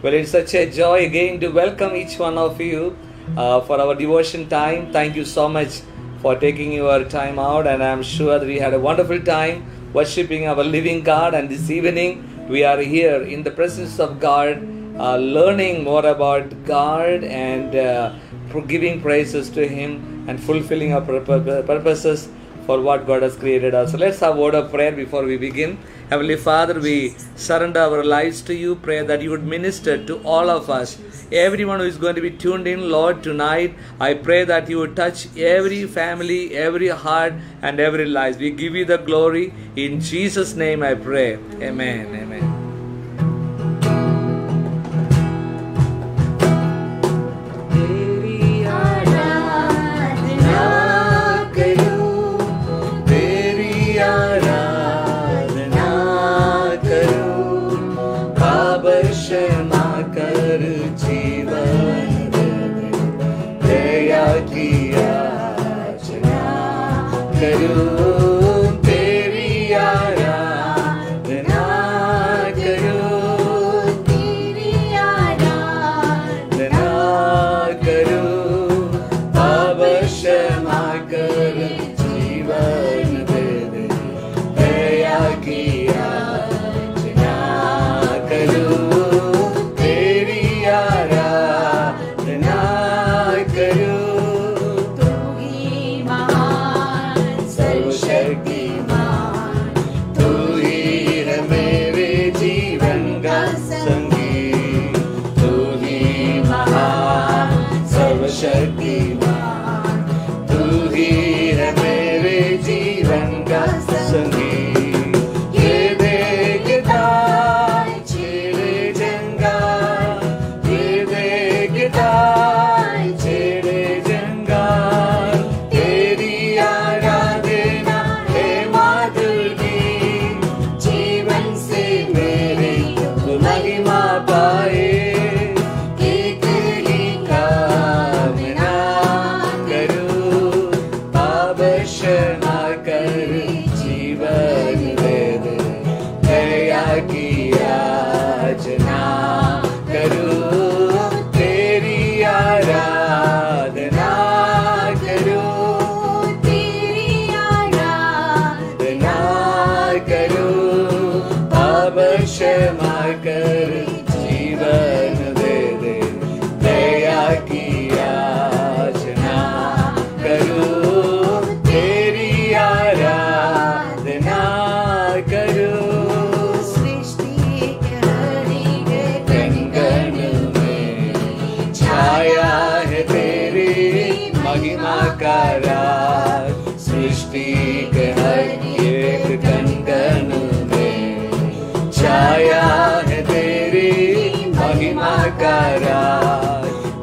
Well, it's such a joy again to welcome each one of you for our devotion time. Thank you so much for taking your time out, and I'm sure that we had a wonderful time worshiping our living God. And this evening, we are here in the presence of God, learning more about God and giving praises to Him and fulfilling our purposes for what God has created us. So let's have a word of prayer before we begin. Heavenly Father, we surrender our lives to you. Pray that you would minister to all of us, everyone who is going to be tuned in, Lord, tonight. I pray that you would touch every family, every heart, and every life. We give you the glory. In Jesus' name I pray. Amen. Amen.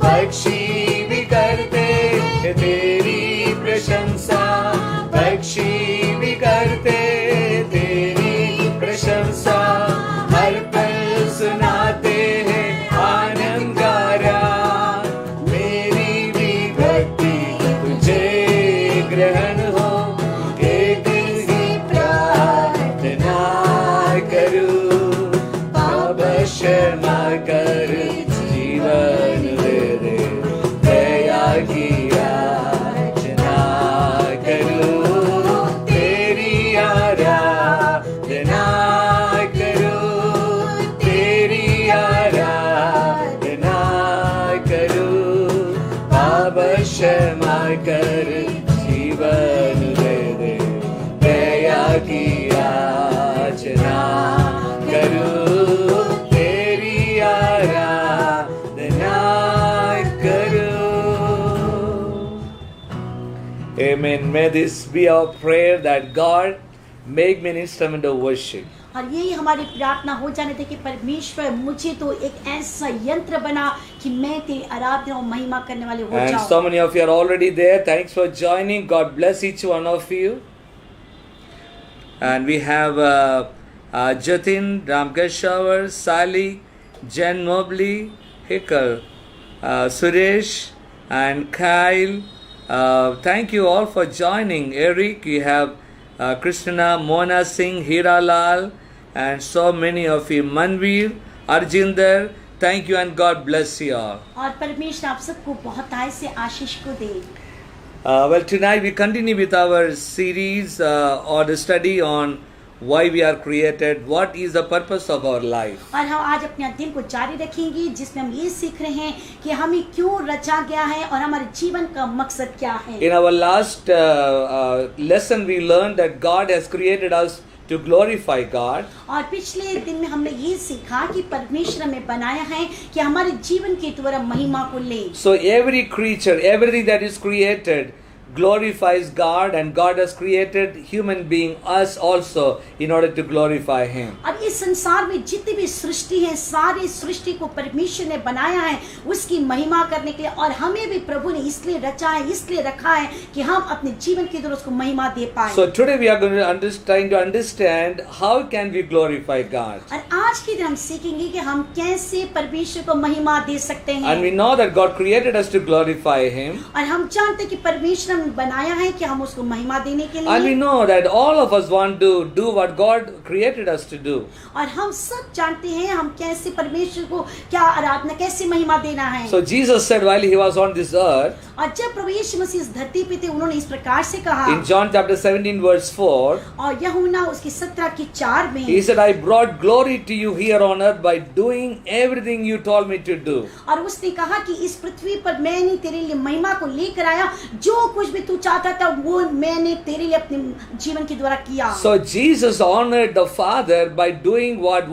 पक्षी भी करते तेरी प्रशंसा, पक्षी भी करते तेरी प्रशंसा, हर पल सुनाते हैं आनंद गारा, मेरी भी भक्ति तुझे ग्रहण हो, एक ही प्रार्थना करूं, अवश्य न कर जीवन दे दे, दया की याचना करूं, तेरी आराधना करूं, तेरी आराधना करूं, अवश्य न कर जीवन दे दे, दया की याचना करूं, तेरी आराधना करूं. Amen. May this be our prayer that God make me an instrument of worship. और यही हमारी प्रार्थना हो जाने दे कि परमेश्वर मुझे तो एक ऐसा यंत्र बना कि मैं तेरी आराधना और महिमा करने वाले हो And जाऊं. so many of you are already there. Thanks for joining. God bless each one of you. And we have Jatin, Ramkeshwar, Sally, Jen Mobley, Hikal, Suresh, and Kyle. Thank you all for joining. Eric, you have Krishna, Mona Singh, Hira Lal, and so many of you. Manveer, Arjinder, Thank you and God bless you all. और परमेश्वर आप सबको बहुत आय से आशीष को दे। Well, tonight we continue with our series or the study on why we are created, what is the purpose of our life. और हम आज अपने अध्ययन को जारी रखेंगे जिसमें हम ये सीख रहे हैं कि हमें क्यों रचा गया है और हमारे जीवन का मकसद क्या है। In our last lesson we learned that God has created us to glorify God. और पिछले दिन में हमने ये सीखा कि परमेश्वर हमें बनाया है कि हमारे जीवन के द्वारा महिमा को ले। So every creature, everything that is created glorifies God, and God has created human being, us also, in order to glorify Him. अब इस संसार में जितनी भी सृष्टि है, सारी सृष्टि को परमेश्वर ने बनाया है उसकी महिमा करने के लिए, और हमें भी प्रभु ने इसलिए रचा है, इसलिए रखा है कि हम अपने जीवन के द्वारा उसको महिमा दे पाए। So today we are going to trying to understand how can we glorify God. और आज के दिन हम सीखेंगे कि हम कैसे परमेश्वर को महिमा दे सकते हैं। And we know that God created us to glorify Him. और हम जानते हैं कि परमेश्वर ने बनाया है कि हम उसको महिमा देने के And we लिए। know that all of us want to do what God created us to do. और हम सब जानते हैं हम कैसे परमेश्वर को क्या आराधना, कैसे महिमा देना है। So Jesus said while He was on this earth, और जब प्रभु यीशु मसीह इस धरती पे थे उन्होंने इस प्रकार से कहा, in John chapter 17 verse 4, और यूहन्ना उसकी 17:4 में He said, I brought glory to you here on earth by doing everything you told me to do. और उसने कहा कि इस पृथ्वी पर मैंने तेरे लिए महिमा को लेकर आया, जो कुछ भी तू चाहता था वो मैंने तेरे लिए अपने जीवन के द्वारा किया। So Jesus honored the Father by doing what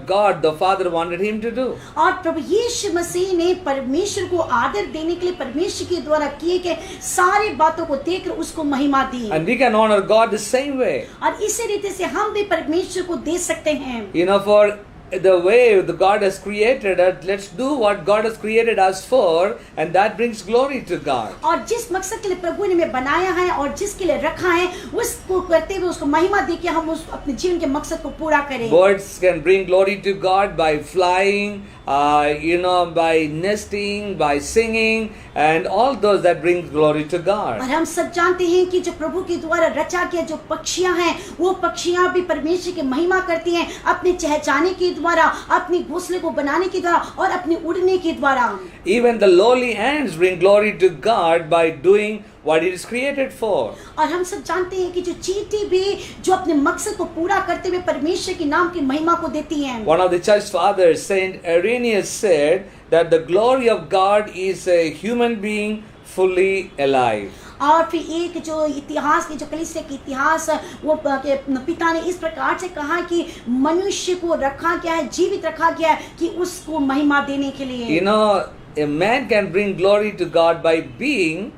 God the Father wanted Him to do. और प्रभु यीशु मसीह ने परमेश्वर को आदर देने के लिए परमेश्वर के द्वारा किए गए सारी बातों को देखकर उसको महिमा दी। And we can honor God the same way. और इसी रीति से हम भी परमेश्वर को दे सकते हैं। You know, for the way the God has created us, let's do what God has created us for, and that brings glory to God. और जिस मकसद के लिए प्रभु ने हमें बनाया है और जिसके लिए रखा है उसको करते हुए उसको महिमा दे के हम उस अपने जीवन के मकसद को पूरा करें। Birds can bring glory to God by flying, by nesting, by singing, and all those that bring glory to God. और हम सब जानते हैं कि जो प्रभु के द्वारा रचा गया जो पक्षियां हैं वो पक्षियां भी परमेश्वर की महिमा करती हैं अपने चहचहाने के द्वारा, अपने घोंसले को बनाने के द्वारा और अपने उड़ने के द्वारा। Even the lowly ants bring glory to God by doing what it is created for. और हम सब जानते हैं कि जो चींटी भी जो अपने मकसद को पूरा करते हुए परमेश्वर के नाम की महिमा को देती हैं। One of the church fathers, Saint Irenaeus, said that the glory of God is a human being fully alive. और फिर एक जो इतिहास की जो कलीसिया की इतिहास वो पिता ने इस प्रकार से कहा कि मनुष्य को रखा गया है, जीवित रखा गया है कि उसको महिमा देने के लिए। You know, a man can bring glory to God by being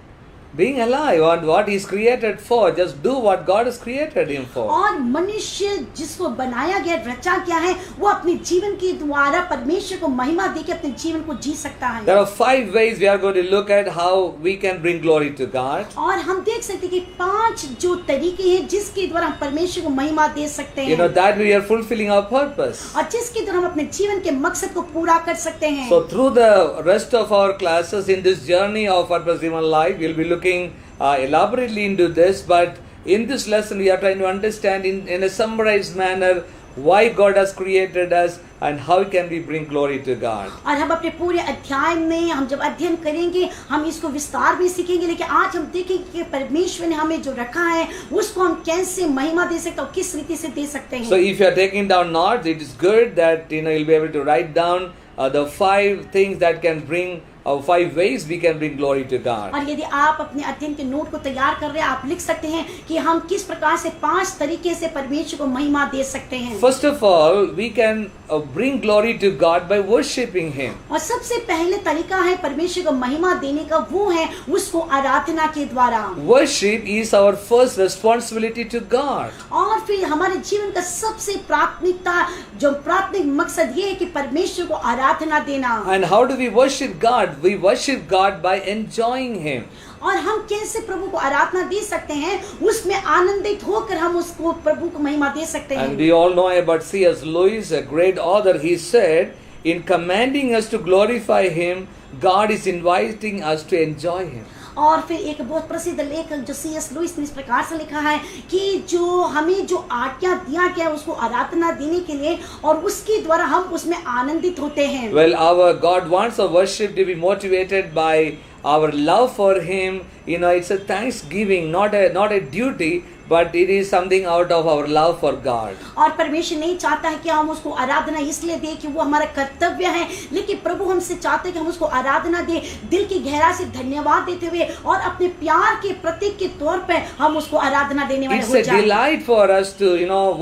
alive on what He's created for. Just do what God has created him for. और मनुष्य जिसको बनाया गया, रचा गया है, वो अपने जीवन के द्वारा परमेश्वर को महिमा देके अपने जीवन को जी सकता है। There are 5 ways we are going to look at how we can bring glory to God. और हम देख सकते हैं कि 5 जो तरीके हैं जिसके द्वारा हम परमेश्वर को महिमा दे सकते हैं। You know, that we are fulfilling our purpose. और जिसके द्वारा हम अपने जीवन के मकसद को पूरा कर सकते हैं। So through the rest of our classes in this journey of purpose driven life, we'll be looking elaborately into this, but in this lesson we are trying to understand in a summarized manner why God has created us and how can we bring glory to God. और हम अपने पूरे अध्याय में हम जब अध्ययन करेंगे हम इसको विस्तार में सीखेंगे, लेकिन आज हम देखेंगे कि परमेश्वर ने हमें जो रखा है उसको हम कैसे महिमा दे सकते हैं और किस रीति से दे सकते हैं। So if you are taking down notes, it is good that you'll be able to write down the 5 things that can bring 5 ways we can bring glory to God. और यदि आप अपने अध्ययन के नोट को तैयार कर रहे हैं, आप लिख सकते हैं कि हम किस प्रकार से 5 तरीके से परमेश्वर को महिमा दे सकते हैं। First of all, we can bring glory to God by worshiping Him. और सबसे पहले तरीका है परमेश्वर को महिमा देने का, वो है उसको आराधना के द्वारा। Worship is our first responsibility to God. और फिर हमारे जीवन का सबसे प्राथमिक मकसद ये है कि परमेश्वर को आराधना देना। And how do we worship God? We worship God by enjoying Him. और हम कैसे प्रभु को आराधना दे सकते हैं? उसमें आनंदित होकर हम उसको प्रभु को महिमा दे सकते हैं। And we all know about C.S. Lewis, a great author. He said, in commanding us to glorify Him, God is inviting us to enjoy Him. और फिर एक बहुत प्रसिद्ध लेखक जो C.S. लुइस ने इस प्रकार से लिखा है कि जो हमें जो आज्ञा दिया गया उसको आराधना देने के लिए और उसके द्वारा हम उसमें आनंदित होते हैं। Well, our God wants our worship to be motivated by our love for Him. You know, it's a thanksgiving, not a duty, but it is something out of our love for God. और परमेश्वर नहीं चाहता है कि हम उसको आराधना इसलिए दें कि वो हमारा कर्तव्य है, लेकिन प्रभु हमसे चाहते हैं कि हम उसको आराधना दें दिल की गहराई से धन्यवाद देते हुए और अपने प्यार के प्रतीक के तौर पे हम उसको आराधना देने वाले It's हो a जाएं। delight for us to,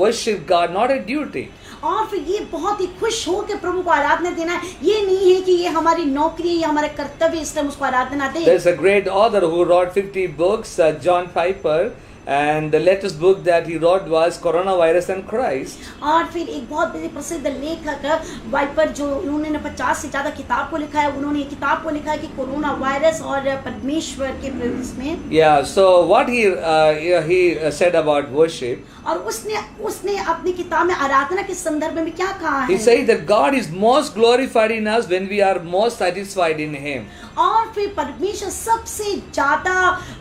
worship God, not a duty. और फिर ये बहुत ही खुश हो के प्रभु को आराधना देना है, ये नहीं है कि ये हमारी नौकरी है, ये हमारा कर्तव्य, इसलिए हम उसको आराधना दें। There's a great author who wrote 50 books, John Piper, and the latest book that he wrote was Coronavirus and Christ. और फिर एक बहुत बड़े प्रसिद्ध लेखक वाइपर जो उन्होंने 50 से ज्यादा किताब को लिखा है, उन्होंने एक किताब को लिखा है कि कोरोना वायरस और परमेश्वर के इसमें। Yeah, so what he said about worship. और उसने अपनी किताब में आराधना के संदर्भ में क्या कहा है? He says that God is most glorified in us when we are most satisfied in Him. और फिर परमेश्वर सबसे ज्यादा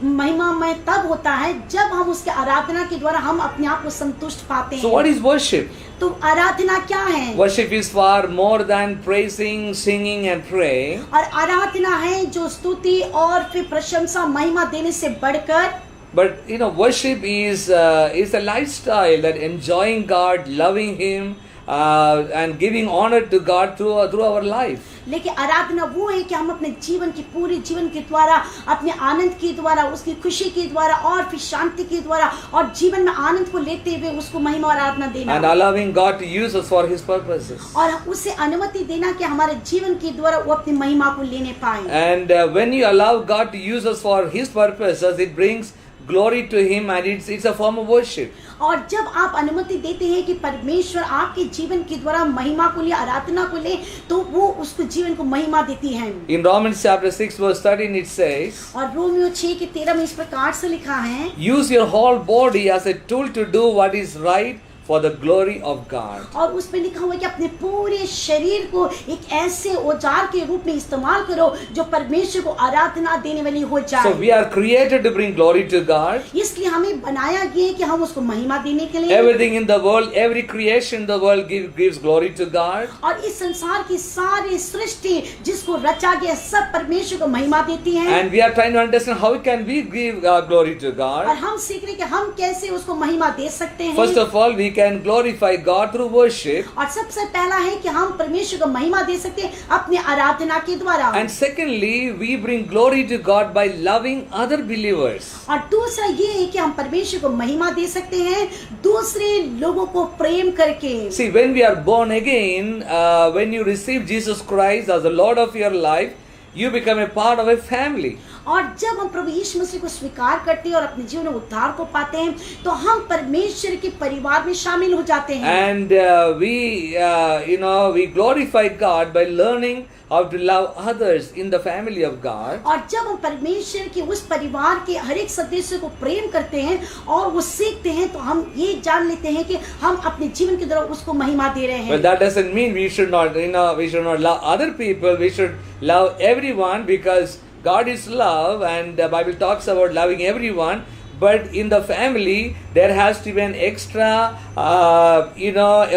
महिमामय तब होता है जब हम उसके आराधना के द्वारा हम अपने आप को संतुष्ट पाते हैं। So what is worship? तो आराधना क्या है? Worship is far more than praising, singing and praying. और आराधना है जो स्तुति और फिर प्रशंसा महिमा देने से बढ़कर। But worship is a lifestyle that enjoying God, loving Him, and giving honor to God through our life. लेकिन आराधना वो है कि हम अपने जीवन की पूरे जीवन के द्वारा, अपने आनंद के द्वारा, उसकी खुशी के द्वारा और फिर शांति के द्वारा और जीवन में आनंद को लेते हुए उसको महिमा और आराधना देना। And allowing God to use us for His purposes. और उसे अनुमति देना कि हमारे जीवन के द्वारा वो अपनी महिमा को लेने पाए। And when you allow God to use us for His purposes, it brings glory to Him, and it's a form of worship. और जब आप अनुमति देते हैं कि परमेश्वर आपके जीवन के द्वारा महिमा को ले, आराधना को ले, तो वो उसको जीवन को महिमा देती है। In Romans chapter 6 verse 13 it says, और रोमियो 6 के 13 में इस प्रकार से लिखा है, use your whole body as a tool to do what is right for the glory of God. और उसमें लिखा हुआ है कि अपने पूरे शरीर को एक ऐसे औजार के रूप में इस्तेमाल करो जो परमेश्वर को आराधना देने वाली हो जाए। So we are created to bring glory to God. इसलिए हमें बनाया गया है कि हम उसको महिमा देने के लिए। Everything in the world, every creation in the world gives glory to God. और इस संसार की सारी सृष्टि जिसको रचा गया सब परमेश्वर को महिमा देती है। And we are trying to understand how can we give glory to और God. हम सीख रहे हैं कि हम कैसे उसको महिमा दे सकते हैं। First of all, we can glorify God through worship. और सबसे पहला है कि हम परमेश्वर को महिमा दे सकते हैं अपनी आराधना के द्वारा। And secondly, we bring glory to God by loving other believers. और दूसरा ये है कि हम परमेश्वर को महिमा दे सकते हैं दूसरे लोगों को प्रेम करके। See, when we are born again, when you receive Jesus Christ as the Lord of your life, you become a part of a family. और जब हम प्रभु यीशु मसीह को स्वीकार करते हैं और अपने जीवन में उद्धार को पाते हैं तो हम परमेश्वर के परिवार में शामिल हो जाते हैं। And we glorify God by learning how to love others in the family of God. और जब हम परमेश्वर के उस परिवार के हर एक सदस्य को प्रेम करते हैं और वो सीखते हैं तो हम ये जान लेते हैं कि हम अपने जीवन के द्वारा उसको महिमा दे रहे हैं। But that doesn't mean we should not love other people. We should love everyone because God is love, and the Bible talks about loving everyone. But in the family, there has to be an extra,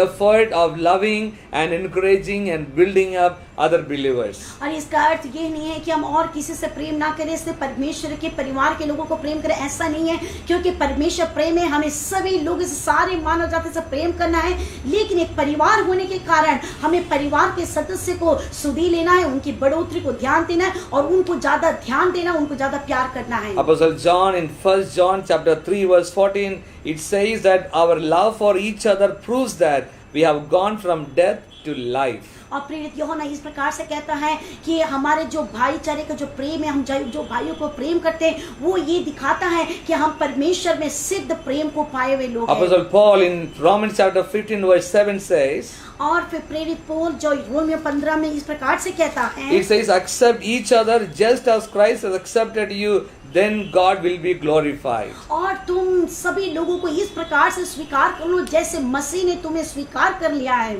effort of loving and encouraging and building up other believers. और इसका अर्थ ये नहीं है कि हम और किसी से प्रेम ना करें, इससे परमेश्वर के परिवार के लोगों को प्रेम करें, ऐसा नहीं है। क्योंकि परमेश्वर प्रेम है, हमें सभी लोगों से, सारे मानव जाति से प्रेम करना है। लेकिन एक परिवार होने के कारण हमें परिवार के सदस्य को सुधी लेना है, उनकी बढ़ोतरी को ध्यान देना है और उनको ज्यादा ध्यान देना, उनको ज्यादा प्यार करना है। Apostle John in 1 John chapter 3 verse 14, it says that our love for each other proves that we have gone from death to life. और प्रेरित यूहन्ना इस प्रकार से कहता है कि हमारे जो भाईचारे का जो प्रेम है, हम जो भाइयों को प्रेम करते हैं, वो ये दिखाता है कि हम परमेश्वर में सिद्ध प्रेम को पाए हुए लोग हैं। Apostle Paul in Romans chapter 15 verse 7 says, और फिर प्रेरित पौल जो रोमियो 15 में इस प्रकार से कहता है, it says, accept each other just as Christ has accepted you, then God will be glorified. और तुम सभी लोगों को इस प्रकार से स्वीकार कर लो जैसे मसीह ने तुम्हें स्वीकार कर लिया है।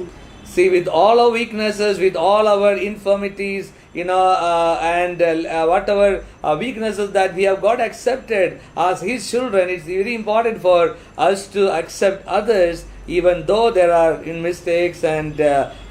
See, with all our weaknesses, with all our infirmities, and whatever weaknesses that we have got accepted as His children, it's very important for us to accept others, even though there are mistakes and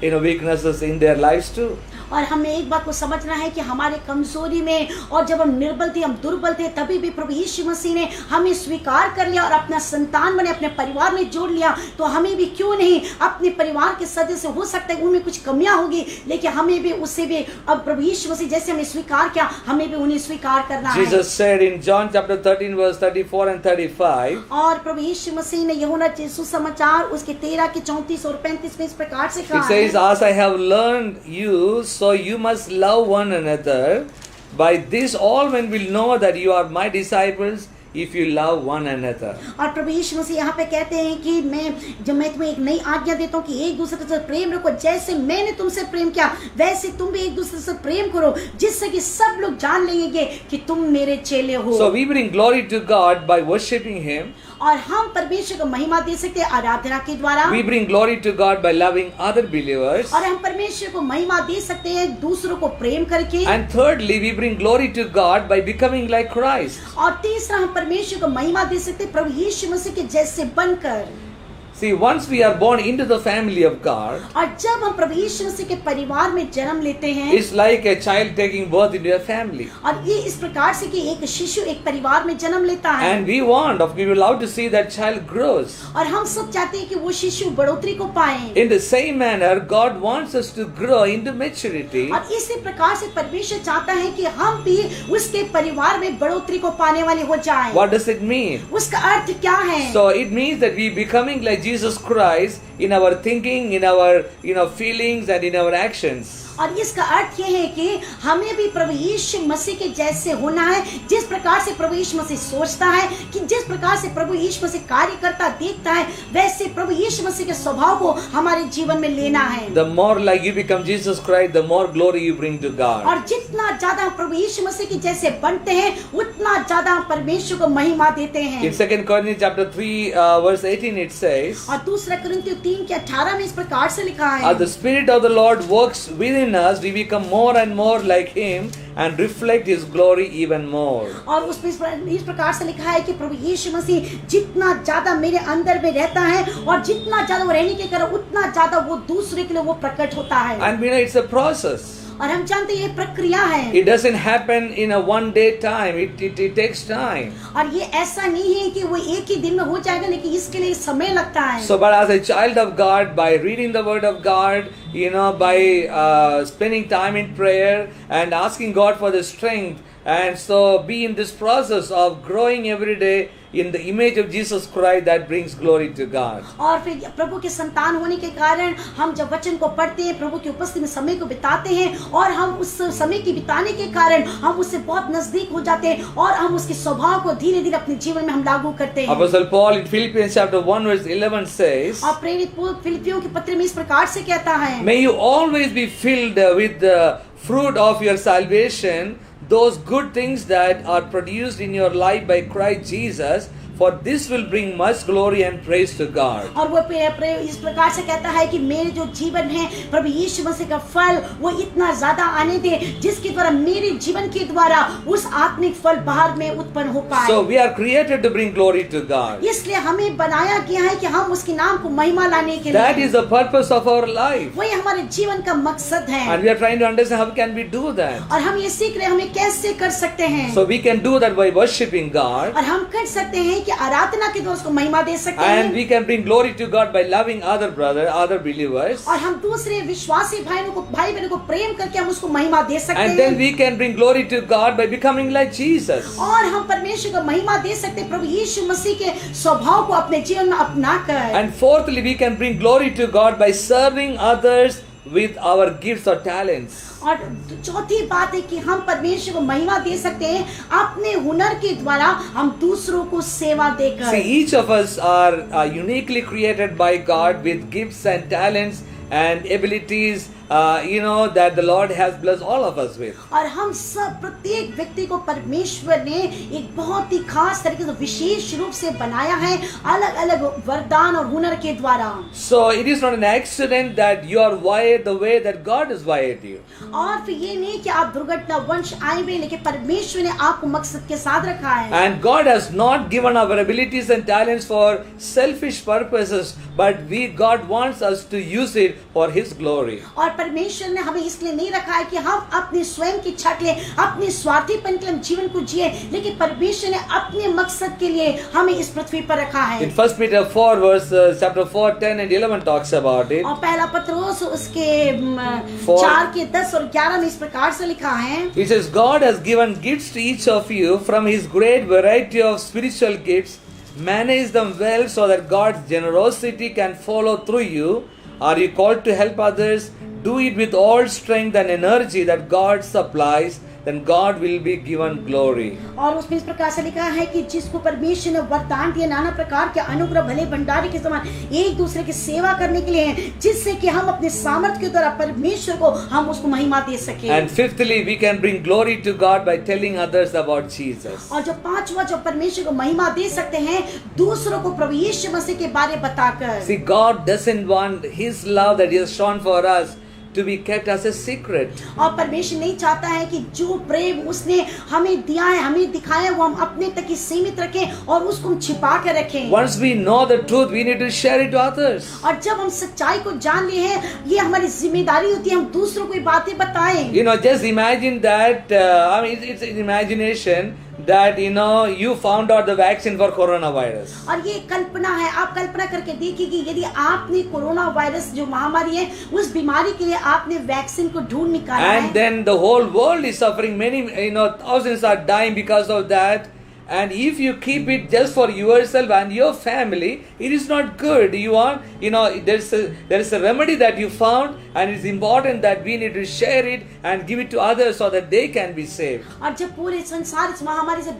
weaknesses in their lives too. और हमें एक बात को समझना है कि हमारे कमजोरी में और जब हम निर्बल थे, हम दुर्बल थे, तभी भी प्रभु यीशु मसीह ने हमें स्वीकार कर लिया और अपना संतान बने, अपने परिवार में जोड़ लिया। तो हमें भी क्यों नहीं अपने परिवार के सदस्य, हो सकता है उनमें कुछ कमियां होगी, लेकिन हमें भी उससे भी अब प्रभु यीशु मसीह जैसे हमें स्वीकार किया, हमें भी उन्हें स्वीकार करना है। Jesus said in John chapter 13 verse 34 and 35, और प्रभु यीशु मसीह ने यूहन्ना सुसमाचार उसके 13 के 34 और 35 में इस प्रकार से He कहा says, है, as I have learned you, so you must love one another. By this all men will know that you are my disciples, if you love one another. और प्रभु यीशु मसीह यहाँ पे कहते हैं कि मैं तुम्हें एक नई आज्ञा देता हूँ कि एक दूसरे से प्रेम रखो, जैसे मैंने तुमसे प्रेम किया वैसे तुम भी एक दूसरे से प्रेम करो, जिससे कि सब लोग जान लेंगे कि तुम मेरे चेले हो। So we bring glory to God by worshiping Him. और हम परमेश्वर को महिमा दे सकते हैं आराधना के द्वारा। We bring glory to God by loving other believers. और हम परमेश्वर को महिमा दे सकते हैं दूसरों को प्रेम करके। And thirdly, we bring glory to God by becoming like Christ. और तीसरा हम परमेश्वर को महिमा दे सकते हैं प्रभु यीशु मसीह के जैसे बनकर। See, once we are born into the family of God, और जब हम प्रभु यीशु मसीह के परिवार में जन्म लेते हैं, it's like a child taking birth into a family. और ये इस प्रकार से कि एक शिशु एक परिवार में जन्म लेता है। And we would love to see that child grows. और हम सब चाहते हैं कि वो शिशु बढ़ोतरी को पाए। In the same manner, God wants us to grow into maturity. और इसी प्रकार से परमेश्वर चाहता है कि हम भी उसके परिवार में बढ़ोतरी को पाने वाले हो जाएं। What does it mean? उसका अर्थ क्या है? So it means that we becoming like Jesus Christ in our thinking, in our feelings and in our actions. और इसका अर्थ ये है कि हमें भी प्रभु यीशु मसीह के जैसे होना है, जिस प्रकार से प्रभु यीशु मसीह सोचता है, कि जिस प्रकार से प्रभु यीशु मसीह कार्य करता देखता है, वैसे प्रभु यीशु मसीह के स्वभाव को हमारे जीवन में लेना है। The more like you become Jesus Christ, the more glory you bring to God. और जितना ज्यादा हम प्रभु यीशु मसीह के जैसे बनते हैं, उतना ज्यादा हम परमेश्वर को महिमा देते हैं। In 2 Corinthians chapter 3 verse 18 it says, और दूसरा कुरिन्थियों 3 के 18 में इस प्रकार से लिखा है, the Spirit of the Lord works within us, we become more and more like Him and reflect His glory even more. और उसमें इस प्रकार से लिखा है कि प्रभु यीशु मसीह जितना ज्यादा मेरे अंदर में रहता है और जितना ज्यादा वो रहने के कारण उतना ज्यादा वो दूसरे के लिए वो प्रकट होता है। And we know it's a process. और हम जानते हैं ये प्रक्रिया है। It doesn't happen in a one day time. It takes time. और ये ऐसा नहीं है कि वो एक ही दिन में हो जाएगा, लेकिन इसके लिए समय लगता है। So, but as a child of God, by reading the Word of God, by spending time in prayer and asking God for the strength, and so be in this process of growing every day in the image of Jesus Christ, that brings glory to God. और फिर प्रभु के संतान होने के कारण हम जब वचन को पढ़ते हैं, प्रभु की उपस्थिति में समय को बिताते हैं, और हम उस समय की बिताने के कारण हम उससे बहुत नजदीक हो जाते हैं, और हम उसके स्वभाव को धीरे धीरे अपने जीवन में हम लागू करते हैं। Apostle Paul in Philippians chapter 1 verse 11 says, और प्रेरित पौल फिलिपियों के पत्र में इस प्रकार से कहता है, may you always be filled with the fruit of your salvation, those good things that are produced in your life by Christ Jesus, for this will bring much glory and praise to God. और वो इस प्रकार से कहता है कि मेरे जो जीवन है प्रभु यीशु मसीह का फल वो इतना ज्यादा आने दे, जिसके द्वारा मेरे जीवन के द्वारा उस आत्मिक फल बाहर में उत्पन्न हो पाए। So we are created to bring glory to God. इसलिए हमें बनाया गया है कि हम उसके नाम को महिमा लाने के लिए। That is the purpose of our life. वही हमारे जीवन का मकसद है। And we are trying to understand how can we do that. और हम ये सीख रहे हैं हमें कैसे कर सकते हैं। So we can do that by worshiping God. और हम कर सकते हैं कि आराधना के द्वारा उसको महिमा दे सकते हैं। And we can bring glory to God by loving other believers. और हम दूसरे विश्वासी भाइयों को प्रेम करके हम उसको महिमा दे सकते हैं। And then we can bring glory to God by becoming like Jesus. और हम परमेश्वर को महिमा दे सकते हैं प्रभु यीशु मसीह के स्वभाव को अपने जीवन में अपनाकर। And fourthly, we can bring glory to God by serving others with our gifts or talents. और चौथी बात है कि हम परमेश्वर को महिमा दे सकते हैं अपने हुनर के द्वारा, हम दूसरों को सेवा देकर। See, each of us are uniquely created by God with gifts and talents and abilities, that the Lord has blessed all of us with. और हम सब प्रत्येक व्यक्ति को परमेश्वर ने एक बहुत ही खास तरीके से विशेष रूप से बनाया है, अलग अलग वरदान और हुनर के द्वारा। So it is not an accident that you are wired the way that God has wired you. और फिर ये नहीं कि आप दुर्घटना वंश आए हुए, लेकिन परमेश्वर ने आपको मकसद के साथ रखा है। And God has not given our abilities and talents for selfish purposes, but God wants us to use it for His glory. और परमेश्वर ने हमें इसलिए नहीं रखा है कि हम अपने स्वयं की इच्छा के लिए, अपने स्वार्थीपन के लिए जीवन को जिए, लेकिन परमेश्वर ने अपने मकसद के लिए हमें इस पृथ्वी पर रखा है। In 1 Peter 4 verse chapter 4, 10 and 11 talks about it. और पहला पत्रोस उसके 4 4 के 10 और 11 में इस प्रकार से लिखा है। It says, God has given gifts to each of you from His great variety of spiritual gifts. Manage them well so that God's generosity can follow through you. Are you called to help others? Do it with all strength and energy that God supplies. Then God will be given glory. और उसमें इस प्रकार से लिखा है कि जिसको परमेश्वर ने वरदान दिए नाना प्रकार के अनुग्रह भले भंडारी के समान एक दूसरे की सेवा करने के लिए हैं, जिससे कि हम अपने सामर्थ्य के द्वारा परमेश्वर को हम उसको महिमा दे सके। And fifthly, we can bring glory to God by telling others about Jesus. और जो पांचवा जो परमेश्वर को महिमा दे सकते हैं दूसरों को प्रभु यीशु मसीह के बारे बताकर। See, God doesn't want His love that He has shown for us to be kept as a secret. और परमेश्वर नहीं चाहता है कि जो प्रेम उसने हमें दिया है, हमें दिखाया है, वो हम अपने तक ही सीमित रखें और उसको हम छिपा कर रखें। Once we know the truth, we need to share it to others. और जब हम सच्चाई को जान लिए हैं, ये हमारी जिम्मेदारी होती है हम दूसरों को ये बातें बताएं। Just imagine that, it's an imagination that, you found out the vaccine for coronavirus. और ये कल्पना है, आप कल्पना करके देखिए कि यदि आपने कोरोना वायरस जो महामारी है उस बीमारी के लिए आपने वैक्सीन को ढूंढ निकाला है। And then the whole world is suffering. Many, thousands are dying because of that. And if you keep it just for yourself and your family, it is not good. There is a remedy that you found, and it's important that we need to share it and give it to others so that they can be saved. और जब पूरे संसार इस महामारी से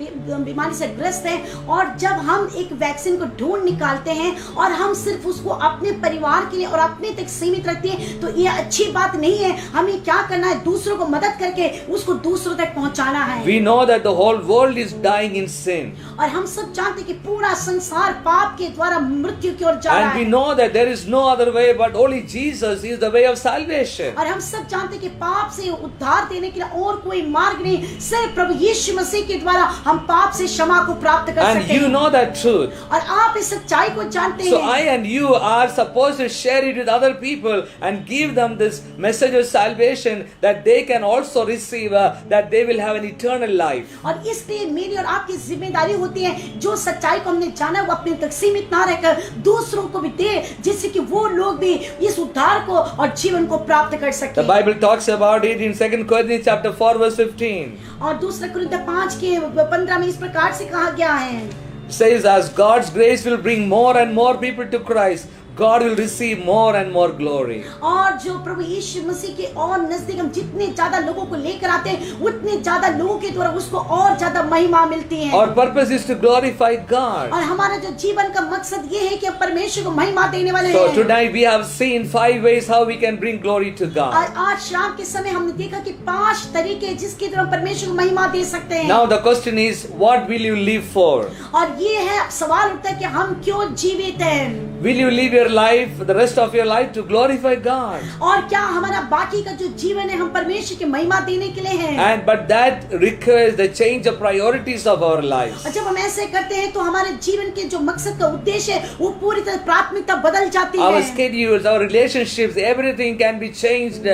बीमारी से ग्रस्त है और जब हम एक वैक्सीन को ढूंढ निकालते हैं और हम सिर्फ उसको अपने परिवार के लिए और अपने तक सीमित रखते हैं, तो ये अच्छी बात नहीं है। हमें क्या करना है, दूसरों को मदद करके उसको दूसरों तक पहुंचाना है। We know that the whole world is dying in sin. और हम सब जानते हैं कि पूरा संसार पाप के द्वारा मृत्यु की ओर जा रहा And we है। know that there is no other way but only Jesus is the way of salvation. और हम सब जानते हैं कि पाप से उद्धार देने के लिए और कोई मार्ग नहीं, सिर्फ प्रभु यीशु मसीह के द्वारा हम पाप से क्षमा को प्राप्त कर And सकते you हैं। know that truth. और आप इस सच्चाई को जानते So हैं। I and you are supposed to share it with other people and give them this message of salvation that they can also receive, that they will have an eternal life. और इसलिए मेरी और आपकी जिम्मेदारी होती है, जो सच्चाई को हमने जाना वो अपने तक सीमित ना रहकर दूसरों को भी दे, जिससे कि वो लोग भी इस उद्धार को और जीवन को प्राप्त कर सके। The Bible talks about it in 2 Corinthians chapter 4 verse 15. और दूसरा कुरिन्थियों 5 के 15 में इस प्रकार से कहा गया है। Says, as God's grace will bring more and more people to Christ, God will receive more and more glory. और जो प्रभु यीशु मसीह के और नजदीक हम जितने ज्यादा लोगों को लेकर आते हैं, उतने ज्यादा लोगों के द्वारा उसको और ज्यादा महिमा मिलती है। Our purpose is to glorify God. और हमारा जो जीवन का मकसद ये है कि हम परमेश्वर को महिमा देने वाले So हैं। tonight we have seen 5 ways how we can bring glory to God. और आज शाम के समय हमने देखा कि 5 तरीके जिसके द्वारा परमेश्वर को महिमा दे सकते हैं। Now the question is, what will you live for? और ये है सवाल उठता है कि हम क्यों जीवित हैं? Will you live your life, the rest of your life, to glorify God? और क्या हमारा बाकी का जो जीवन है हम परमेश्वर की महिमा देने के लिए है? But that requires the change of priorities of our lives. और जब हम ऐसे करते हैं तो हमारे जीवन के जो मकसद का उद्देश्य है वो पूरी तरह प्राथमिकता बदल जाती है। Our schedules, our relationships, everything can be changed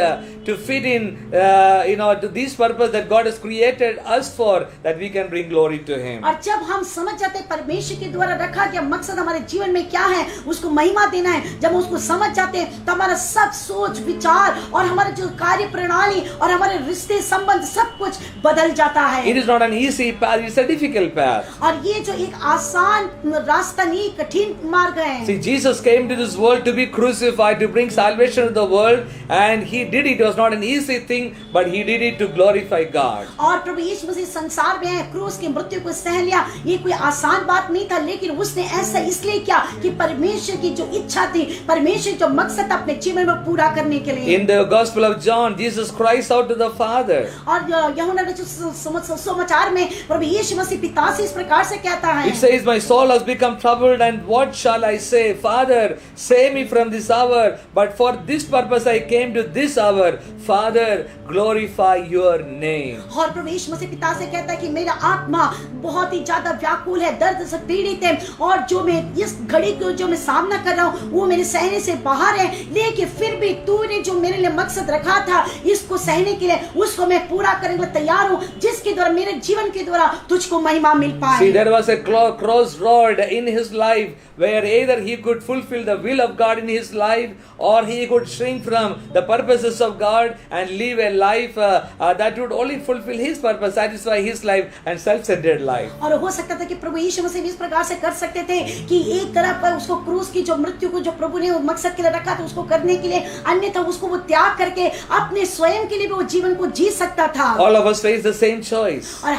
to fit in, to this purpose that God has created us for, that we can bring glory to Him. और जब हम समझ जाते हैं परमेश्वर के द्वारा रखा गया मकसद हमारे जीवन में क्या है, उसको महिमा देना है, जब हम उसको समझ जाते हैं तो हमारा सब सोच विचार और हमारे जो कार्य प्रणाली और हमारे रिश्ते संबंध सब कुछ बदल जाता है। It is not an easy path, it's a difficult path. और ये जो एक आसान रास्ता नहीं, कठिन मार्ग है। See, Jesus came to this world to be crucified, to bring salvation to the world, and He did it. It was not an easy thing, but He did it to glorify God. और प्रभु यीशु मसीह संसार में क्रूस की मृत्यु को सह लिया। ये कोई आसान बात नहीं था, लेकिन उसने ऐसा इसलिए किया कि परमेश्वर की जो इच्छा थी, परमेश्वर जो मकसद अपने जीवन में पूरा करने के लिए। In the Gospel of John, Jesus cries out to the Father. और यूहन्ना रचित सुसमाचार में प्रभु यीशु मसीह पिता से इस प्रकार से कहता है। It says, my soul has become troubled, and what shall I say? Father, save me from this hour. But for this purpose I came to this hour. Father, glorify your name. और प्रभु यीशु मसीह पिता से कहता है कि मेरा आत्मा बहुत ही ज्यादा व्याकुल है, दर्द से पीड़ित है, और जो मैं इस घड़ी को जो मैं सामना कर रहा हूँ वो मेरे सहने से बाहर है, लेकिन फिर भी तूने जो मेरे लिए मकसद रखा था इसको सहने के लिए, उसको मैं पूरा करने के लिए तैयार हूँ, जिसके द्वारा मेरे जीवन के द्वारा तुझको महिमा मिल पाए। See, there was a crossroad in his life where either he could fulfill the will of God in his life, or he could shrink from the purposes of God and live a life that would only fulfill his purpose, satisfy his life and self-centered life. और हो सकता था कि प्रभु यीशु मसीह भी इस प्रकार से कर सकते थे कि एक तरफ पर उसको क्रूस की जो मृत्यु को जो प्रभु ने मकसद के लिए रखा था उसको करने के लिए, अन्यथा उसको वो त्याग करके अपने स्वयं के लिए भी वो जीवन को जी सकता था। All of us face the same choice. और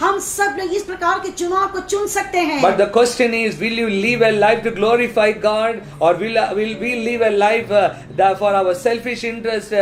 हम सब लोग इस प्रकार के चुनाव को चुन सकते हैं। But the question is, will you live a life to glorify God, or will we live a life that for our selfish interest,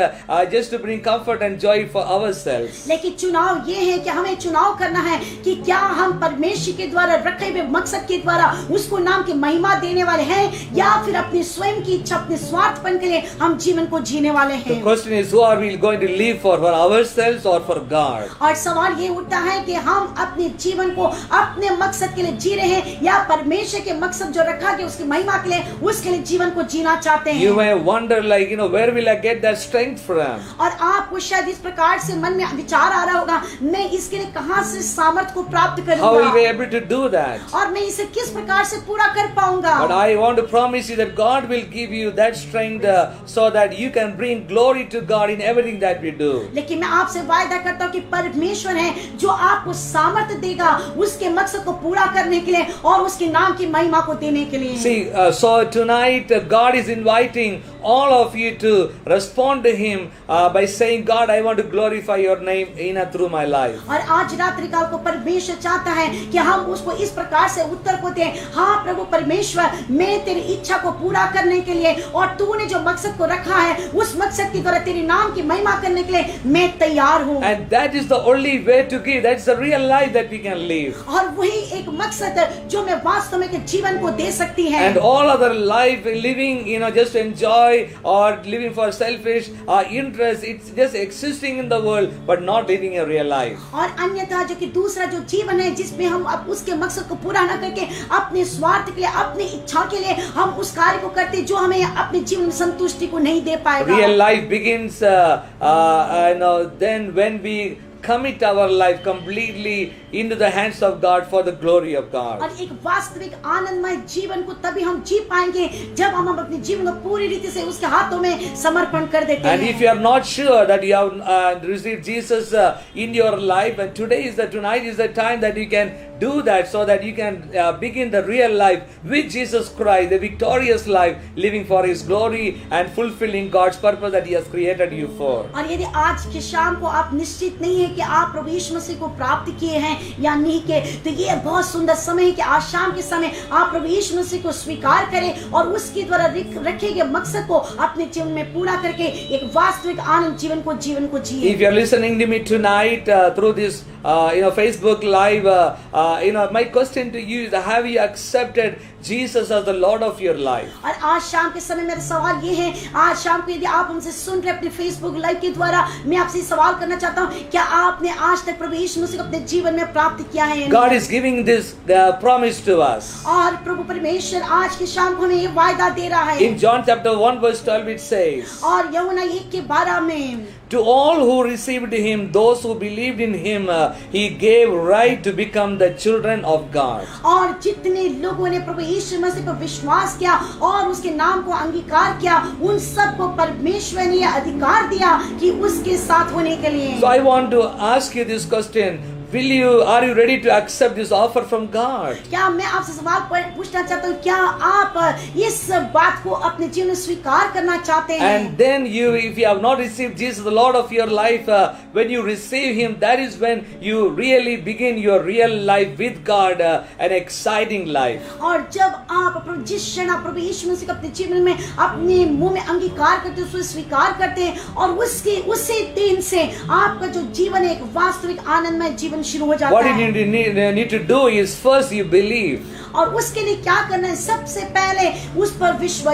just to bring comfort and joy for ourselves? लेकिन चुनाव ये है कि हमें चुनाव करना है कि क्या हम परमेश्वर के द्वारा रखे हुए मकसद के द्वारा उसको नाम की महिमा देने वाले हैं, या फिर अपनी स्वयं की इच्छा, अपने स्वार्थपन के लिए हम जीवन को जीने वाले हैं। The question is, who are we going to live for ourselves or for God? और सवाल ये उठता है कि हम अपने जीवन को अपने मकसद के लिए जी रहे हैं, या परमेश्वर के मकसद जो रखा गया उसकी महिमा के लिए, उसके लिए जीवन को जीना चाहते हैं। You may wonder, like, where will I get that strength from? और आपको शायद इस प्रकार से मन में विचार आ रहा होगा, मैं इसके लिए कहां से सामर्थ्य को प्राप्त How will we करूंगा, able to do that? और मैं इसे किस प्रकार से पूरा कर पाऊंगा। But I want to promise you that God will give you that strength so that you can bring glory to God in everything that we do. लेकिन मैं आपसे वायदा करता हूँ कि परमेश्वर है जो आपको सामर्थ्य देगा उसके मकसद को पूरा करने के लिए और उसके नाम की महिमा को देने के लिए। See, so tonight God is inviting all of you to respond to Him by saying, God, I want to glorify your name in and through my life. और आज रात्रि काल को परमेश्वर चाहता है कि हम उसको इस प्रकार से उत्तर को दें, हाँ प्रभु परमेश्वर, मैं तेरी इच्छा को पूरा करने के लिए और तूने जो मकसद को रखा है उस मकसद के द्वारा तेरी नाम की महिमा करने के लिए मैं तैयार हूँ। And that is the only way to give. That's the real life that we can live. और वही एक मकसद है जो मैं वास्तव में के जीवन को दे सकती है। And all other life living, just to enjoy or living for selfish interest, it's just existing in the world but not living a real life. और अन्यथा जो कि दूसरा जो जीवन है जिसमें हम अब उसके मकसद को पूरा न करके अपने स्वार्थ के लिए, अपनी इच्छा के लिए हम उस कार्य को करते जो हमें अपने जीवन में संतुष्टि को नहीं दे पाएगा। Real life begins then when we commit our life completely into the hands of God for the glory of God. और एक वास्तविक आनंदमय जीवन को तभी हम जी पाएंगे जब हम अपने जीवन को पूरी रीति से उसके हाथों में समर्पण कर देते And हैं। if you are not sure that you have received Jesus in your life, and tonight is the time that you can do that, so that you can begin the real life with Jesus Christ, the victorious life, living for His glory and fulfilling God's purpose that He has created you for. और यदि आज के शाम को आप निश्चित नहीं है कि आप प्रभु यीशु मसीह को प्राप्त किए हैं या नहीं के, तो ये बहुत सुंदर समय है कि आज शाम के समय आप प्रभु यीशु मसीह को स्वीकार करें और उसके द्वारा रखे गए मकसद को अपने जीवन में पूरा करके एक वास्तविक आनंद जीवन को जिए। If you are listening to me tonight through this Facebook live, my question to you is, have you accepted Jesus as the Lord of your life? और आज शाम के समय मेरा सवाल ये है, आज शाम को यदि आप हमसे सुन रहे अपने फेसबुक लाइव के द्वारा, मैं आपसे सवाल करना चाहता हूँ, क्या आपने आज तक प्रभु यीशु मसीह को अपने जीवन में प्राप्त किया है? God is giving this promise to us. और प्रभु परमेश्वर आज की शाम को हमें ये वायदा दे रहा है। In John chapter 1 verse 12 it says, और यूहन्ना 1:12 में, to all who received Him, those who believed in Him, He gave right to become the children of God. और जितने लोगों ने प्रभु यीशु मसीह पर विश्वास किया और उसके नाम को अंगीकार किया, उन सबको परमेश्वर ने अधिकार दिया कि उसके साथ होने के लिए। So I want to ask you this question, are you ready to accept this offer from God? क्या मैं आपसे सवाल पूछना चाहता हूँ, क्या आप इस बात को अपने जीवन में स्वीकार करना चाहते हैं? And then if you have not received Jesus, the Lord of your life, when you receive Him, that is when you really begin your real life with God, an exciting life. और जब आप जिस क्षण आप प्रभु यीशु मसीह को अपने जीवन में अपने मुंह में अंगीकार करते हैं, उसे स्वीकार करते हैं, और उसी दिन से आपका जो जीवन है एक वास्तविक आनंदमय जीवन शुरू हो जाता What है। you need to do is first you believe. और उसके लिए क्या करना है? सबसे पहले उस पर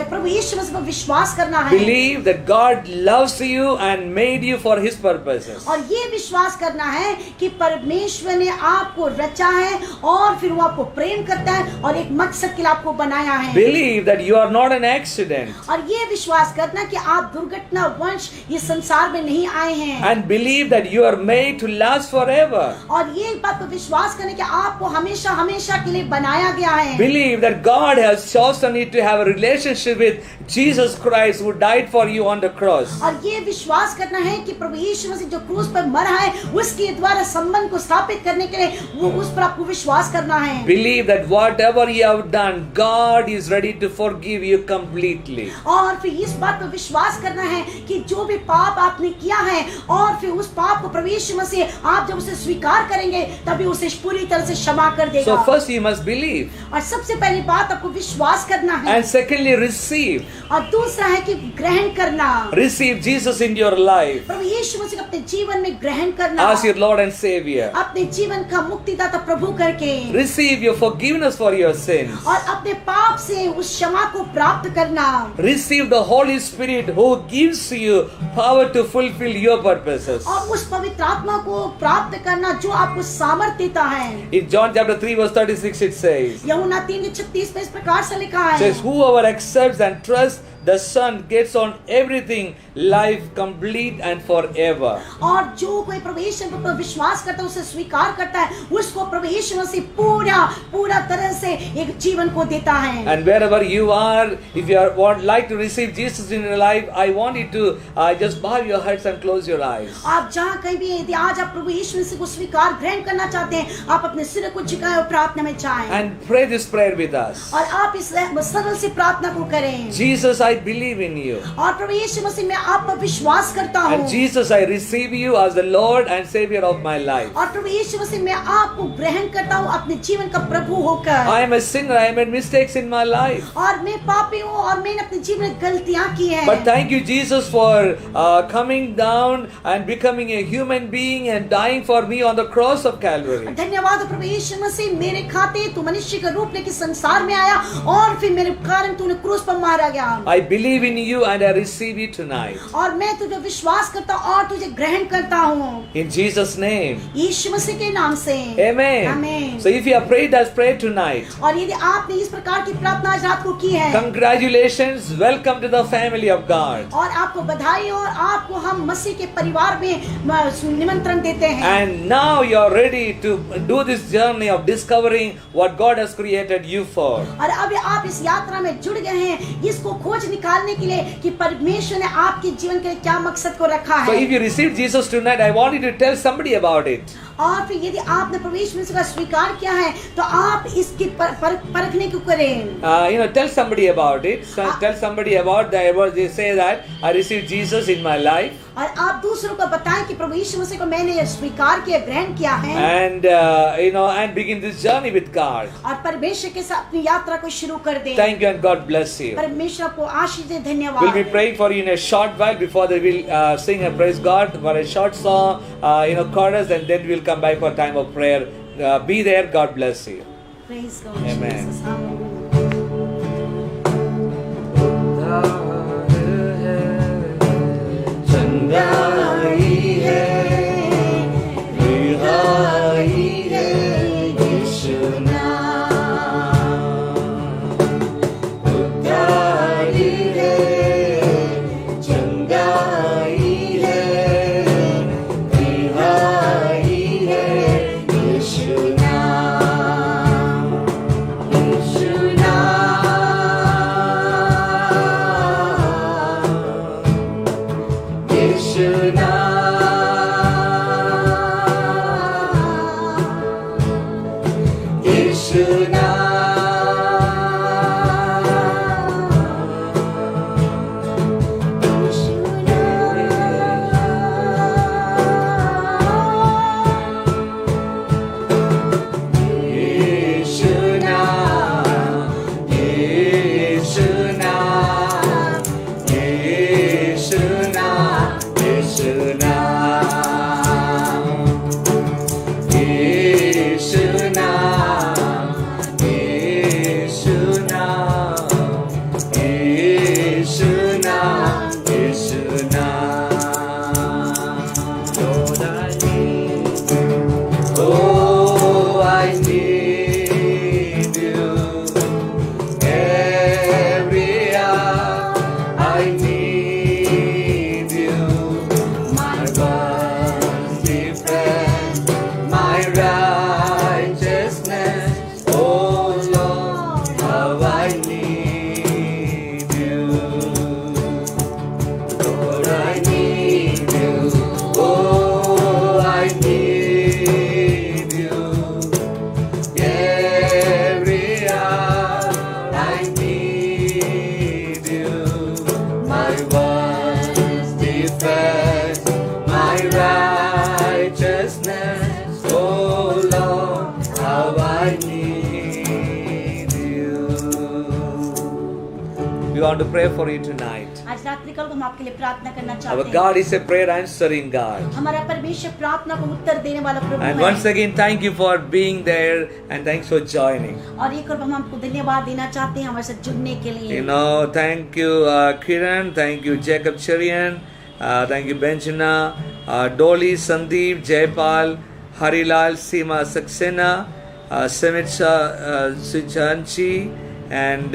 प्रभु यीशु मसीह पर विश्वास करना है। Believe that God loves you and made you for His purposes. और ये विश्वास करना है कि परमेश्वर ने आपको रचा है और फिर वो आपको प्रेम करता है और एक मकसद के लिए आपको बनाया है। Believe that you are not an accident. और ये विश्वास करना कि आप दुर्घटनावश ये संसार में नहीं आए हैं। And believe that you are made to last forever. और ये बात पर विश्वास करने कि आपको हमेशा हमेशा के लिए बनाया गया है। Believe that God has chosen you to have a relationship with Jesus Christ who died for you on the cross. और ये विश्वास करना है कि प्रभु यीशु मसीह जो क्रूस पर मरा है उसके द्वारा संबंध को स्थापित करने के लिए वो उस पर आपको विश्वास करना है। Believe that whatever you have done, God is ready to forgive you completely. और फिर इस बात पर विश्वास करना है कि जो भी पाप आपने किया है और फिर उस पाप को प्रभु यीशु मसीह आप जब उसे स्वीकार करेंगे तभी उसे पूरी तरह से क्षमा कर देगा। So first you must believe. और सबसे पहली बात आपको विश्वास करना है। And secondly receive. और दूसरा है कि ग्रहण करना। Receive Jesus in your life प्रभु यीशु मसीह को अपने जीवन में ग्रहण करना। as your Lord and Savior. अपने जीवन का मुक्तिदाता प्रभु करके। Receive your forgiveness for your sins. और अपने पाप से उस क्षमा को प्राप्त करना। Receive the Holy Spirit who gives you power to fulfill your purposes. और उस पवित्र आत्मा को प्राप्त करना जो आपको सामर्थ्य देता है। In John chapter 3 verse 36 it says, यूहन्ना 3:36 में इस प्रकार से लिखा है। says whoever accepts and trusts the Son gets on everything life complete and forever. और जो कोई प्रभु यीशु पर विश्वास करता है उसे स्वीकार करता है उसको प्रभु यीशु मसीह पूरा तरह से एक जीवन को देता है। And wherever you are, if you want like to receive Jesus in your life, I want you to just bow your heads and close your eyes. आप जहाँ कहीं भी यदि आज आप प्रभु यीशु मसीह को स्वीकार ग्रहण करना चाहते हैं आप अपने सिर को झुकाएं और प्रार्थना में जाएं। And pray this prayer with us. और आप इस सरल सी प्रार्थना को करें। Jesus, I believe in you. और प्रभु यीशु मसीह मैं आप पर विश्वास करता हूँ। And Jesus, I receive you as the Lord and Savior of my life. और प्रभु यीशु मसीह मैं आपको ग्रहण करता हूँ अपने जीवन का प्रभु होकर। I am a sinner. I made mistakes in my life. और मैं पापी हूँ और मैंने अपने जीवन में गलतियाँ की हैं। But thank you, Jesus, for coming down and becoming a human being and dying for me on the cross of Calvary. धन्यवाद प्रभु यीशु मसीह मेरे खाते तू मनुष्य का रूप लेकर संसार में आया और फिर मेरे कारण तूने क्रूस पर मारा गया। I believe in you and I receive you tonight. और मैं तुझे विश्वास करता हूँ और तुझे ग्रहण करता हूँ। In Jesus' name. यीशु मसीह के नाम से। Amen. Amen. So if you have prayed that prayer tonight, और यदि आपने इस प्रकार की प्रार्थना आज रात को की है, congratulations, welcome to the family of God. और आपको बधाई और आपको हम मसीह के परिवार में निमंत्रण देते हैं। And now you are ready to do this journey of discovering what God has created you for. और अब आप इस यात्रा में जुड़ गए हैं इसको खोज निकालने के लिए कि परमेश्वर ने आपके जीवन के लिए क्या मकसद को रखा So है। if you received Jesus tonight, I want you to tell somebody about it. और फिर यदि आपने प्रवेश में इसका स्वीकार किया है तो आप इसकी परखने को करें। Tell somebody about it. So tell somebody about that. They say that I received Jesus in my life. और आप दूसरों को बताएं कि प्रभु यीशु मसीह को मैंने स्वीकार किया ग्रहण किया है। And and begin this journey with God. और परमेश्वर के साथ अपनी यात्रा को शुरू कर दें। Thank you and God bless you. परमेश्वर आपको आशीष दे। धन्यवाद। We'll be praying for you in a short while before they will sing a praise God for a short song, chorus, and then we'll come back for time of prayer. Be there. God bless you. Praise God. Amen. Jesus. Hallelujah. चंगाई है, रिहाई है, यीशु नाम। उद्धारी है, चंगाई है, रिहाई है, यीशु नाम। यीशु यीशु We want to pray for you tonight. आज रात्रि काल को हम आपके लिए प्रार्थना करना Our चाहते हैं। God is a prayer answering God. हमारा परमेश्वर प्रार्थना को उत्तर देने वाला प्रभु And है। once again, thank you for being there and thanks for joining. और एक और हम आपको धन्यवाद देना चाहते हैं हमारे साथ जुड़ने के लिए। You know, thank you Kiran, thank you Jacob Cherian, thank you Benjana, Dolly, Sandeep, Jaypal, Harilal, Seema Saxena, Semitsa Sichanchi, and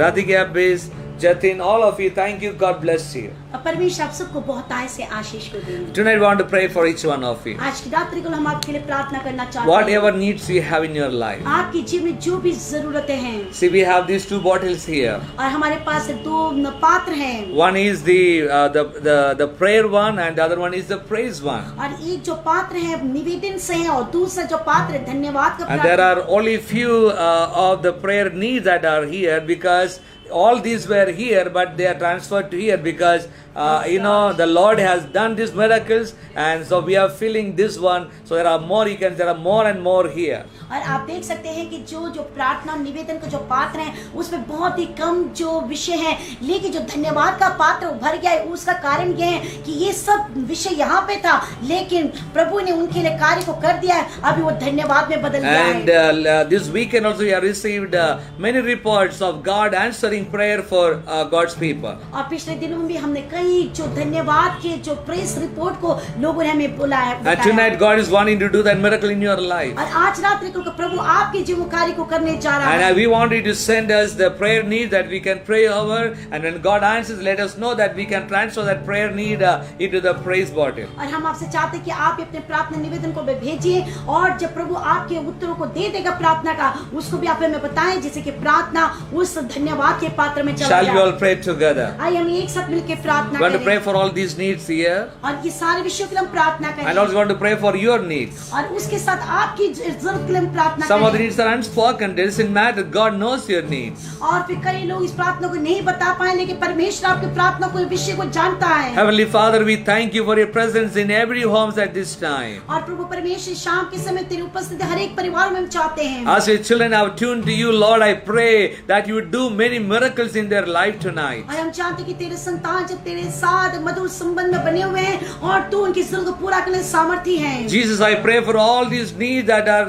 Radhika Biz, Jatin, all of you, thank you, God bless you. और परमेश्वर आप सबको बहुत आय से आशीष को दे। Tonight we want to pray for each one of you. आज की रात्रि को हम आपके लिए प्रार्थना करना चाहते हैं। Whatever needs you have in your life. आपकी जीवन में जो भी जरूरतें हैं। See, we have these two bottles here. और हमारे पास दो पात्र हैं। One is the prayer one, and the other one is the praise one. और एक जो पात्र है निवेदन से है और दूसरा जो पात्र है धन्यवाद का And there पात्र। are only few of the prayer needs that are here, because all these were here, but they are transferred to here because the Lord has done these miracles, and so we are filling this one. So there are more. There are more and more here. और आप देख सकते हैं कि जो प्रार्थना निवेदन का जो पात्र है उसमें बहुत ही कम जो विषय है, लेकिन जो धन्यवाद का पात्र भर गया है उसका कारण यह है कि ये सब विषय यहाँ पे था, लेकिन प्रभु ने उनके लिए कार्य को कर दिया है, अभी वो धन्यवाद में बदल गया And है। this weekend also we have received many reports of God answering prayer for God's people. और पिछले दिनों में भी हमने कई जो धन्यवाद के जो प्रेस रिपोर्ट को लोगों ने हमें बुलाया। And tonight God is wanting to do that miracle in your life. और आज रात्रि को प्रभु आपके जीवन कार्य को करने जा रहा है। And we want you to send us the prayer need that we can pray over, and when God answers, let us know that we can transfer that prayer need into the praise bottle. और हम आपसे चाहते हैं कि आप अपने प्रार्थना निवेदन को भेजिए, और जब प्रभु आपके उत्तरों को दे देगा प्रार्थना का, उसको भी आप हमें बताएं, जिससे कि प्रार्थना उस धन्यवाद के पात्र में चला Shall we जाए। all pray together? आइए हम एक साथ मिलकर प्रार्थना We want to करें। pray for all these needs here, और ये सारे विषयों के लिए हम प्रार्थना and करें, also want to pray for your needs. और उसके साथ आपकी जरूरत के लिए हम प्रार्थना Some of the करें। needs are unspoken. It doesn't matter. God knows your needs. और फिर कई लोग इस प्रार्थना को नहीं बता पाए, लेकिन परमेश्वर आपकी प्रार्थना को विषय को जानता है। Heavenly Father, we thank you for your presence in every home at this time. और प्रभु परमेश्वर शाम के समय तेरी उपस्थिति हर एक परिवार में हम चाहते हैं। As your children have tuned to you, Lord, I pray that you would do many miracles in their life tonight. और हम चाहते हैं कि तेरे संतान जब तेरे साथ मधुर संबंध में बने हुए हैं और तू उनकी जरूरत को पूरा करने सामर्थी है। Jesus, I pray for all these needs that are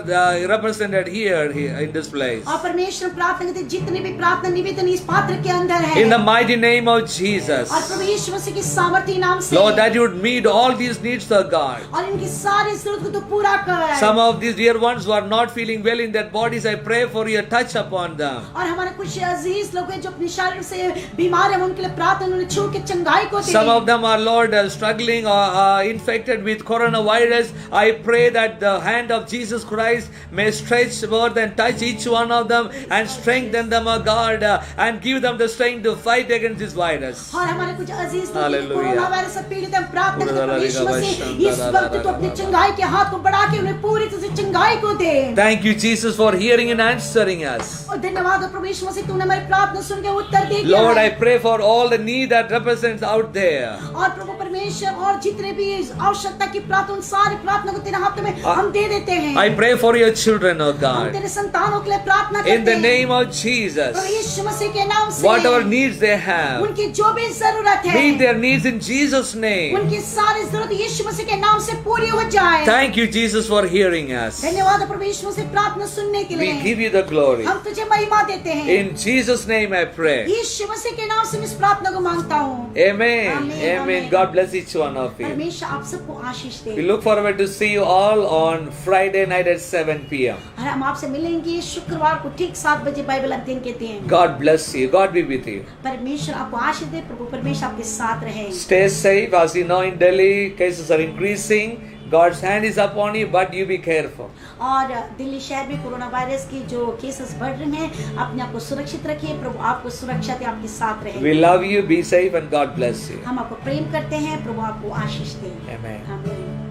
represented here in this place. और परमेश्वर प्रार्थना करते हैं जितने भी प्रार्थना निवेदन इस पात्र के अंदर है, In the mighty name of Jesus, और प्रभु यीशु मसीह की सामर्थी नाम से, Lord, that you would meet all these needs, oh God. और इनकी सारी जरूरत को तू पूरा कर। Some of these dear ones who are not feeling well in their bodies, I pray for your touch upon them. और हमारे कुछ अजीज लोग हैं जो अपने शरीर से बीमार हैं, उनके लिए प्रार्थना उन्हें छू के चंगाई चंगाई को दे। Some of them are, Lord, struggling or infected with coronavirus. I pray that the hand of Jesus Christ may stretch forth and touch each one of them and strengthen them, O God, and give them the strength to fight against this virus. और हमारे कुछ अजीज लोग Hallelujah. Corona virus से पीड़ित हैं, प्रार्थना करते हैं प्रभु यीशु मसीह इस वक्त तो अपने चंगाई के हाथ को बढ़ा के उन्हें पूरी तरह से चंगाई को दे। Thank you, Jesus, for hearing and answering us. और धन्यवाद हो प्रभु यीशु मसीह, तूने हमारी प्रार्थना सुन के उत्तर दे दिया Lord, है। I pray for all the need that represents out there. और प्रभु परमेश्वर और जितने भी इस आवश्यकता की प्रार्थना उन सारी प्रार्थना को तेरे हाथ में हम दे देते हैं। I pray for your children, O हम God. तेरे संतानों के लिए प्रार्थना करते हैं In the name of Prabhu Jesus, यीशु मसीह के नाम से whatever needs they have, उनकी जो भी जरूरत है meet their needs in Jesus' name. उनकी सारी जरूरत यीशु मसीह के नाम से पूरी हो जाए। Thank you, Jesus, for hearing us. धन्यवाद प्रभु यीशु मसीह प्रार्थना सुनने के We लिए। give you the glory. हम तुझे महिमा देते हैं। In Jesus' name I pray. यीशु मसीह के नाम से मैं इस प्रार्थना को मांगता हूँ। Amen. Amen. Amen. God bless each one of you. परमेश्वर आप सबको आशीष दे। We look forward to see you all on Friday night at 7 p.m. और हम आपसे मिलेंगे शुक्रवार को ठीक 7 बजे बाइबल अध्ययन के दिन। God bless you. God be with you. परमेश्वर आपको आशीष दे, प्रभु परमेश्वर आपके साथ रहे। Stay safe. As you know, in Delhi, cases are increasing. God's hand is upon you, but you be careful. और दिल्ली शहर में कोरोना वायरस की जो केसेस बढ़ रहे हैं, अपने आप को सुरक्षित रखिए, प्रभु आपको सुरक्षा दे, आपके साथ रहे। We love you. Be safe and God bless you. हम आपको प्रेम करते हैं, प्रभु आपको आशीष दे। Amen. आमीन।